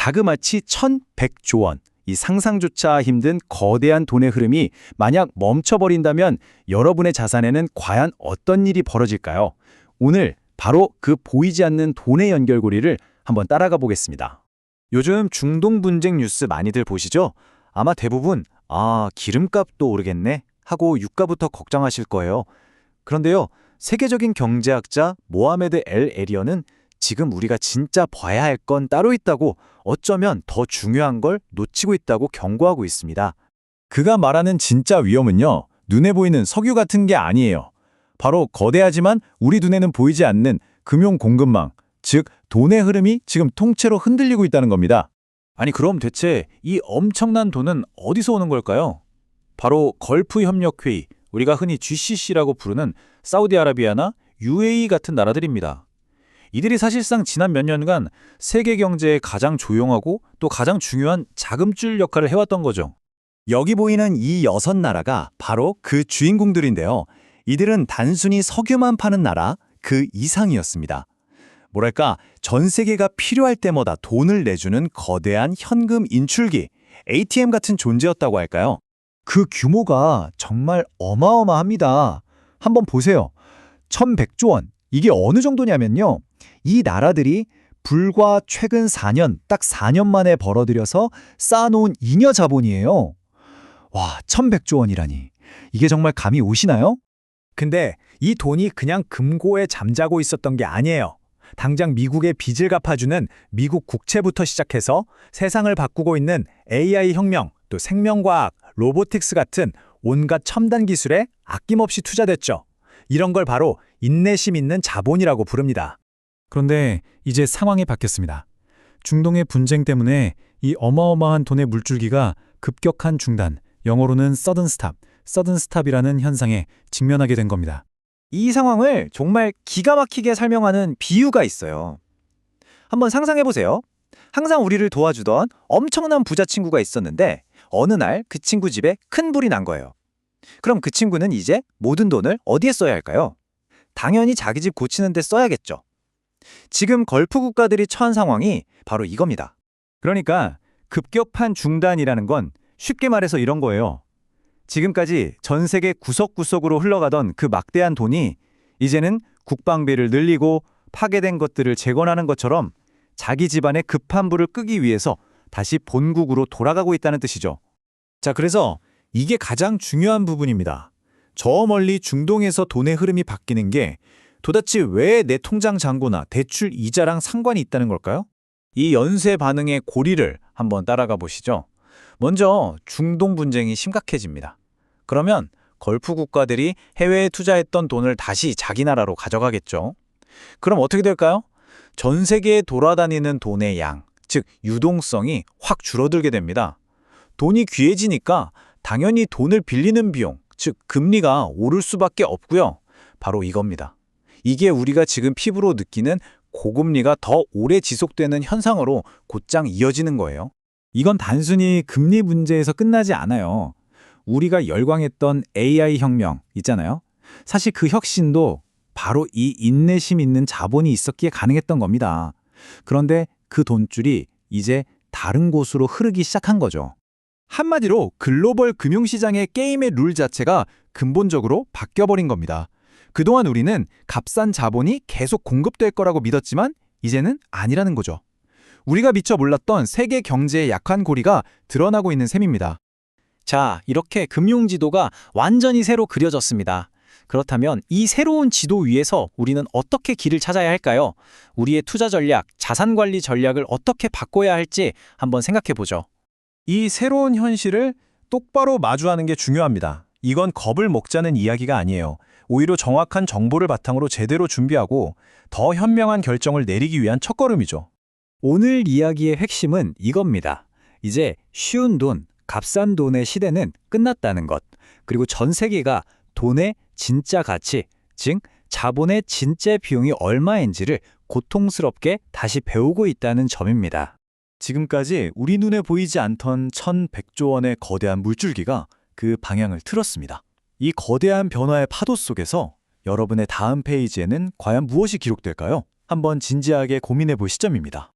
자그마치 1,100조 원. 이 상상조차 힘든 거대한 돈의 흐름이 만약 멈춰버린다면 여러분의 자산에는 과연 어떤 일이 벌어질까요? 오늘 바로 그 보이지 않는 돈의 연결고리를 한번 따라가 보겠습니다. 요즘 중동 분쟁 뉴스 많이들 보시죠? 아마 대부분 기름값도 오르겠네 하고 유가부터 걱정하실 거예요. 그런데요, 세계적인 경제학자 모하메드 엘 에리언은 지금 우리가 진짜 봐야 할 건 따로 있다고, 어쩌면 더 중요한 걸 놓치고 있다고 경고하고 있습니다. 그가 말하는 진짜 위험은요, 눈에 보이는 석유 같은 게 아니에요. 바로 거대하지만 우리 눈에는 보이지 않는 금융 공급망, 즉 돈의 흐름이 지금 통째로 흔들리고 있다는 겁니다. 아니 그럼 대체 이 엄청난 돈은 어디서 오는 걸까요? 바로 걸프협력회의, 우리가 흔히 GCC라고 부르는 사우디아라비아나 UAE 같은 나라들입니다. 이들이 사실상 지난 몇 년간 세계 경제의 가장 조용하고 또 가장 중요한 자금줄 역할을 해왔던 거죠. 여기 보이는 이 6나라가 바로 그 주인공들인데요. 이들은 단순히 석유만 파는 나라 그 이상이었습니다. 뭐랄까, 전 세계가 필요할 때마다 돈을 내주는 거대한 현금 인출기, ATM 같은 존재였다고 할까요? 그 규모가 정말 어마어마합니다. 한번 보세요. 1,100조 원. 이게 어느 정도냐면요. 이 나라들이 불과 최근 4년, 딱 4년 만에 벌어들여서 쌓아놓은 잉여 자본이에요. 와, 1,100조 원이라니. 이게 정말 감이 오시나요? 근데 이 돈이 그냥 금고에 잠자고 있었던 게 아니에요. 당장 미국의 빚을 갚아주는 미국 국채부터 시작해서 세상을 바꾸고 있는 AI 혁명, 또 생명과학, 로보틱스 같은 온갖 첨단 기술에 아낌없이 투자됐죠. 이런 걸 바로 인내심 있는 자본이라고 부릅니다. 그런데 이제 상황이 바뀌었습니다. 중동의 분쟁 때문에 이 어마어마한 돈의 물줄기가 급격한 중단, 영어로는 서든 스탑이라는 현상에 직면하게 된 겁니다. 이 상황을 정말 기가 막히게 설명하는 비유가 있어요. 한번 상상해보세요. 항상 우리를 도와주던 엄청난 부자 친구가 있었는데 어느 날 그 친구 집에 큰 불이 난 거예요. 그럼 그 친구는 이제 모든 돈을 어디에 써야 할까요? 당연히 자기 집 고치는 데 써야겠죠. 지금 걸프 국가들이 처한 상황이 바로 이겁니다. 그러니까 급격한 중단이라는 건 쉽게 말해서 이런 거예요. 지금까지 전 세계 구석구석으로 흘러가던 그 막대한 돈이 이제는 국방비를 늘리고 파괴된 것들을 재건하는 것처럼 자기 집안의 급한 불을 끄기 위해서 다시 본국으로 돌아가고 있다는 뜻이죠. 자, 그래서 이게 가장 중요한 부분입니다. 저 멀리 중동에서 돈의 흐름이 바뀌는 게 도대체 왜 내 통장 잔고나 대출 이자랑 상관이 있다는 걸까요? 이 연쇄 반응의 고리를 한번 따라가 보시죠. 먼저 중동 분쟁이 심각해집니다. 그러면 걸프 국가들이 해외에 투자했던 돈을 다시 자기 나라로 가져가겠죠. 그럼 어떻게 될까요? 전 세계에 돌아다니는 돈의 양, 즉 유동성이 확 줄어들게 됩니다. 돈이 귀해지니까 당연히 돈을 빌리는 비용, 즉 금리가 오를 수밖에 없고요. 바로 이겁니다. 이게 우리가 지금 피부로 느끼는 고금리가 더 오래 지속되는 현상으로 곧장 이어지는 거예요. 이건 단순히 금리 문제에서 끝나지 않아요. 우리가 열광했던 AI 혁명 있잖아요. 사실 그 혁신도 바로 이 인내심 있는 자본이 있었기에 가능했던 겁니다. 그런데 그 돈줄이 이제 다른 곳으로 흐르기 시작한 거죠. 한마디로 글로벌 금융시장의 게임의 룰 자체가 근본적으로 바뀌어버린 겁니다. 그동안 우리는 값싼 자본이 계속 공급될 거라고 믿었지만 이제는 아니라는 거죠. 우리가 미처 몰랐던 세계 경제의 약한 고리가 드러나고 있는 셈입니다. 자, 이렇게 금융지도가 완전히 새로 그려졌습니다. 그렇다면 이 새로운 지도 위에서 우리는 어떻게 길을 찾아야 할까요? 우리의 투자 전략, 자산 관리 전략을 어떻게 바꿔야 할지 한번 생각해 보죠. 이 새로운 현실을 똑바로 마주하는 게 중요합니다. 이건 겁을 먹자는 이야기가 아니에요. 오히려 정확한 정보를 바탕으로 제대로 준비하고 더 현명한 결정을 내리기 위한 첫걸음이죠. 오늘 이야기의 핵심은 이겁니다. 이제 쉬운 돈, 값싼 돈의 시대는 끝났다는 것. 그리고 전 세계가 돈의 진짜 가치, 즉 자본의 진짜 비용이 얼마인지를 고통스럽게 다시 배우고 있다는 점입니다. 지금까지 우리 눈에 보이지 않던 1,100조 원의 거대한 물줄기가 그 방향을 틀었습니다. 이 거대한 변화의 파도 속에서 여러분의 다음 페이지에는 과연 무엇이 기록될까요? 한번 진지하게 고민해 볼 시점입니다.